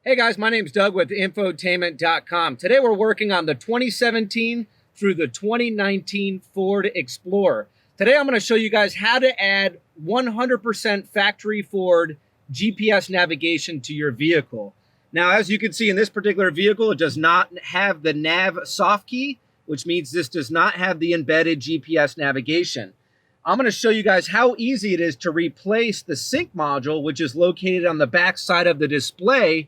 Hey guys, my name's Doug with Infotainment.com. Today we're working on the 2017 through the 2019 Ford Explorer. Today I'm going to show you guys how to add 100% factory Ford GPS navigation to your vehicle. Now, as you can see in this particular vehicle, it does not have the nav soft key, which means this does not have the embedded GPS navigation. I'm going to show you guys how easy it is to replace the sync module, which is located on the back side of the display,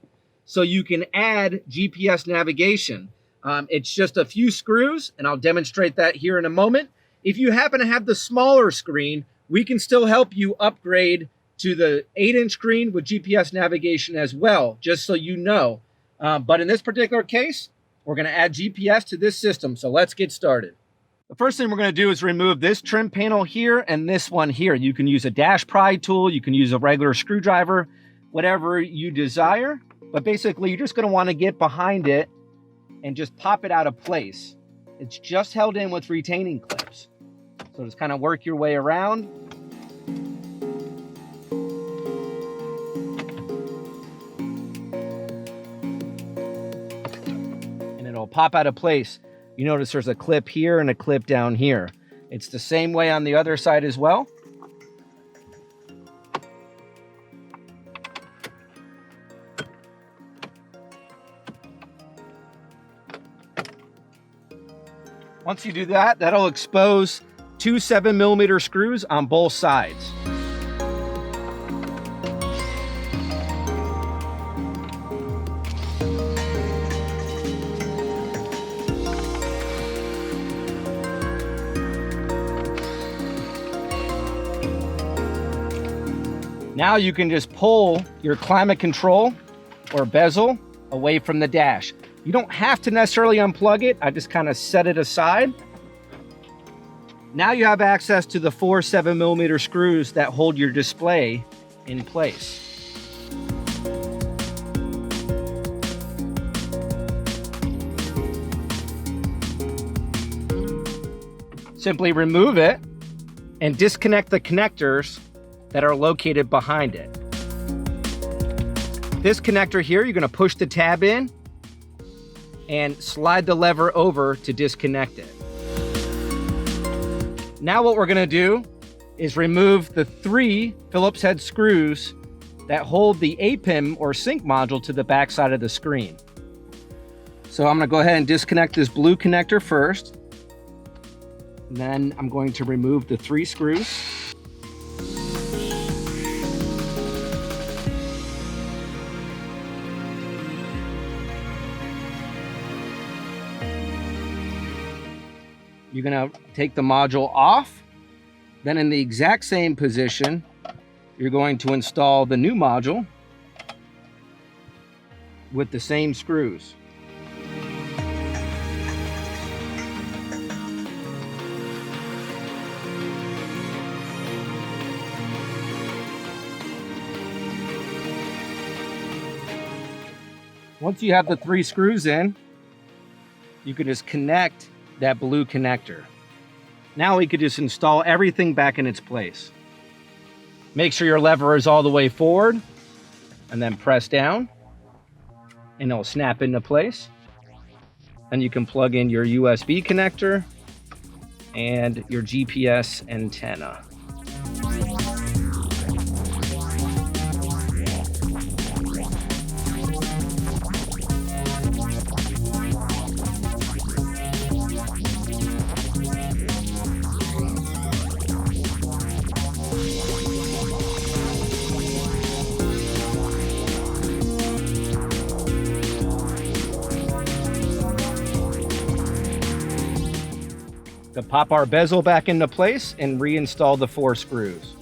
so you can add GPS navigation. It's just a few screws, and I'll demonstrate that here in a moment. If you happen to have the smaller screen, we can still help you upgrade to the 8-inch screen with GPS navigation as well, just so you know. But in this particular case, we're going to add GPS to this system, so let's get started. The first thing we're going to do is remove this trim panel here and this one here. You can use a dash pry tool, you can use a regular screwdriver, whatever you desire. But basically, you're just going to want to get behind it and just pop it out of place. It's just held in with retaining clips. So just kind of work your way around. And it'll pop out of place. You notice there's a clip here and a clip down here. It's the same way on the other side as well. Once you do that, that'll expose two 7mm screws on both sides. Now you can just pull your climate control or bezel away from the dash. You don't have to necessarily unplug it. I just kind of set it aside. Now you have access to the 4 7mm screws that hold your display in place. Simply remove it and disconnect the connectors that are located behind it. This connector here, you're going to push the tab in and slide the lever over to disconnect it. Now what we're going to do is remove the 3 Phillips head screws that hold the APIM or sync module to the back side of the screen. So I'm going to go ahead and disconnect this blue connector first. And then I'm going to remove the 3 screws. You're going to take the module off. Then in the exact same position, you're going to install the new module with the same screws. Once you have the 3 screws in, you can just connect that blue connector. Now we could just install everything back in its place. Make sure your lever is all the way forward and then press down and it'll snap into place. Then you can plug in your USB connector and your GPS antenna. To pop our bezel back into place and reinstall the 4 screws.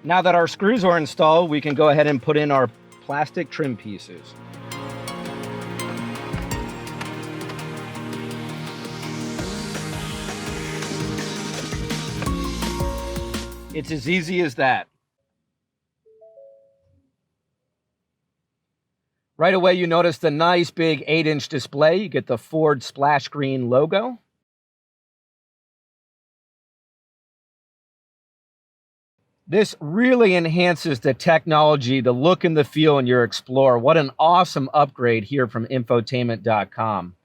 Now that our screws are installed, we can go ahead and put in our plastic trim pieces. It's as easy as that. Right away, you notice the nice big 8-inch display. You get the Ford splash screen logo. This really enhances the technology, the look and the feel in your Explorer. What an awesome upgrade here from Infotainment.com.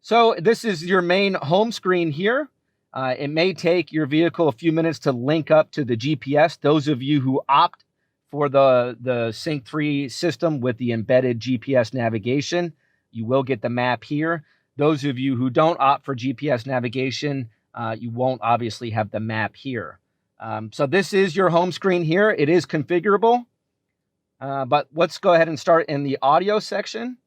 So this is your main home screen here. It may take your vehicle a few minutes to link up to the GPS. Those of you who opt for the Sync 3 system with the embedded GPS navigation, you will get the map here. Those of you who don't opt for GPS navigation, you won't obviously have the map here. So this is your home screen here. It is configurable, but let's go ahead and start in the audio section.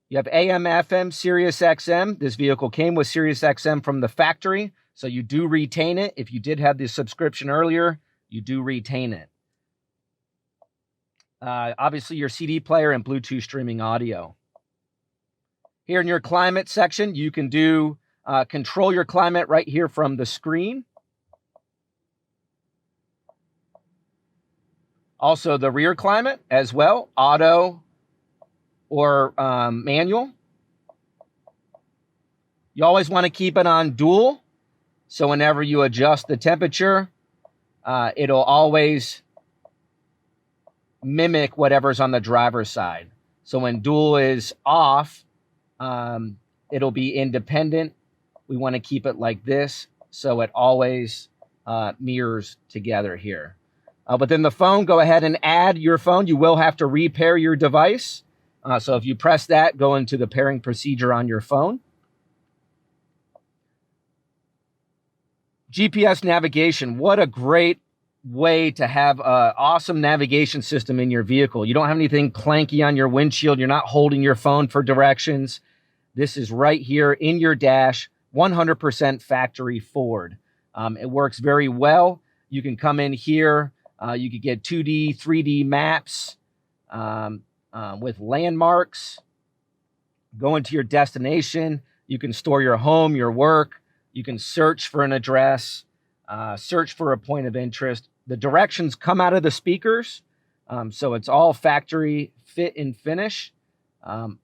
You have AM, FM, Sirius XM. This vehicle came with Sirius XM from the factory, so you do retain it. If you did have the subscription earlier, you do retain it. Obviously, your CD player and Bluetooth streaming audio. Here in your climate section, you can do control your climate right here from the screen. Also, the rear climate as well, auto or manual. You always want to keep it on dual, so whenever you adjust the temperature, it'll always mimic whatever's on the driver's side. So when dual is off, it'll be independent. We want to keep it like this, so it always mirrors together here. But then the phone, go ahead and add your phone. You will have to repair your device. So if you press that, go into the pairing procedure on your phone. GPS navigation. What a great way to have an awesome navigation system in your vehicle. You don't have anything clanky on your windshield. You're not holding your phone for directions. This is right here in your dash, 100% factory Ford. It works very well. You can come in here. You could get 2D, 3D maps. With landmarks, go into your destination. You can store your home, your work. You can search for an address, search for a point of interest. The directions come out of the speakers, so it's all factory fit and finish.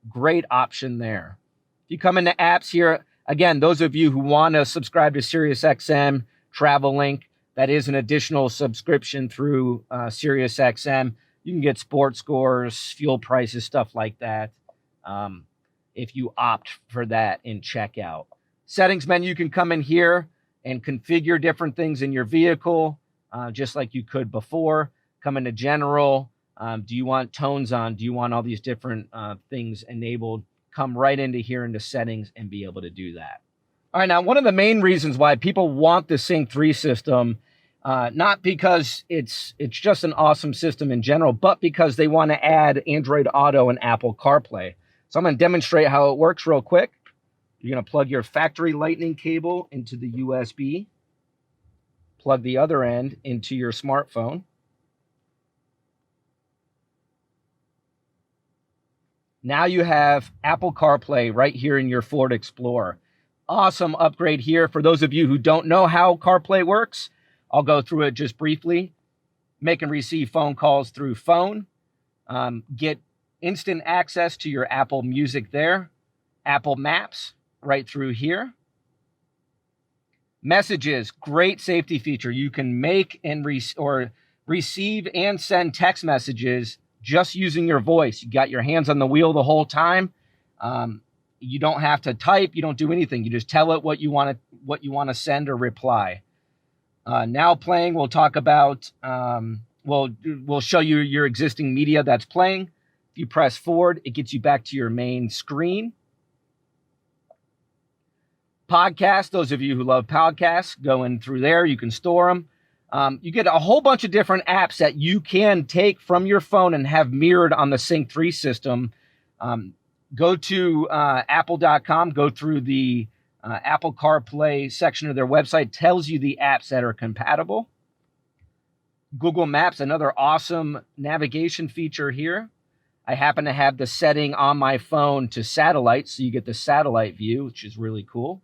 Great option there. If you come into apps here, again, those of you who want to subscribe to Sirius XM, Travel Link, that is an additional subscription through Sirius XM. You can get sports scores, fuel prices, stuff like that, if you opt for that in checkout. Settings menu, you can come in here and configure different things in your vehicle, just like you could before. Come into general. Do you want tones on? Do you want all these different things enabled? Come right into here into settings and be able to do that. All right, now one of the main reasons why people want the Sync 3 system, not because it's just an awesome system in general, but because they want to add Android Auto and Apple CarPlay. So I'm going to demonstrate how it works real quick. You're going to plug your factory lightning cable into the USB. Plug the other end into your smartphone. Now you have Apple CarPlay right here in your Ford Explorer. Awesome upgrade here. For those of you who don't know how CarPlay works, I'll go through it just briefly. Make and receive phone calls through phone. Get instant access to your Apple Music there. Apple Maps right through here. Messages, great safety feature. You can make and receive and send text messages just using your voice. You got your hands on the wheel the whole time. You don't have to type. You don't do anything. You just tell it what you want to send or reply. Now playing, we'll talk about, we'll show you your existing media that's playing. If you press forward, it gets you back to your main screen. Podcasts, those of you who love podcasts, go in through there. You can store them. You get a whole bunch of different apps that you can take from your phone and have mirrored on the Sync 3 system. Go to apple.com, go through the Apple CarPlay section of their website, tells you the apps that are compatible. Google Maps, another awesome navigation feature here. I happen to have the setting on my phone to satellite, so you get the satellite view, which is really cool.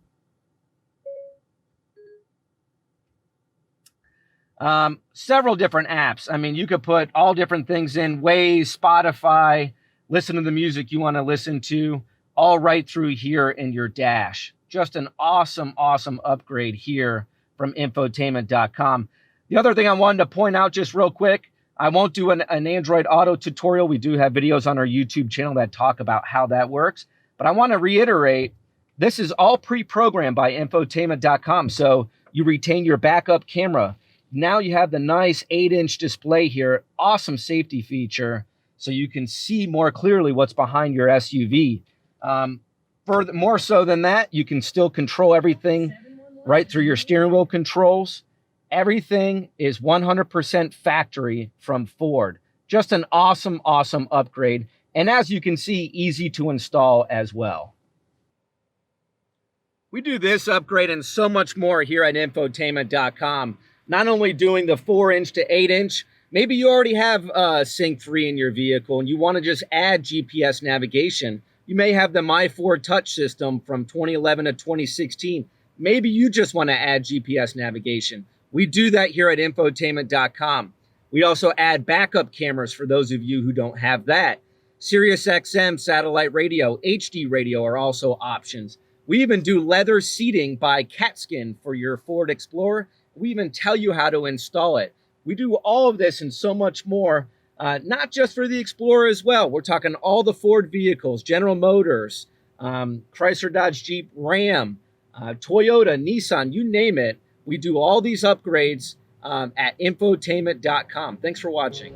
Several different apps. I mean, you could put all different things in: Waze, Spotify, listen to the music you want to listen to, all right through here in your dash. Just an awesome, awesome upgrade here from Infotainment.com. The other thing I wanted to point out just real quick, I won't do an Android Auto tutorial. We do have videos on our YouTube channel that talk about how that works. But I want to reiterate, this is all pre-programmed by Infotainment.com. So you retain your backup camera. Now you have the nice 8-inch display here. Awesome safety feature, so you can see more clearly what's behind your SUV. Further, more so than that, you can still control everything right through your steering wheel controls. Everything is 100% factory from Ford. Just an awesome, awesome upgrade. And as you can see, easy to install as well. We do this upgrade and so much more here at Infotainment.com. Not only doing the 4-inch to 8-inch, maybe you already have Sync 3 in your vehicle and you want to just add GPS navigation. You may have the My Ford Touch system from 2011 to 2016. Maybe you just want to add GPS navigation. We do that here at Infotainment.com. We also add backup cameras for those of you who don't have that. Sirius XM satellite radio, HD radio are also options. We even do leather seating by Catskin for your Ford Explorer. We even tell you how to install it. We do all of this and so much more, not just for the Explorer as well. We're talking all the Ford vehicles, General Motors, Chrysler, Dodge, Jeep, Ram, Toyota, Nissan, you name it. We do all these upgrades at Infotainment.com. Thanks for watching.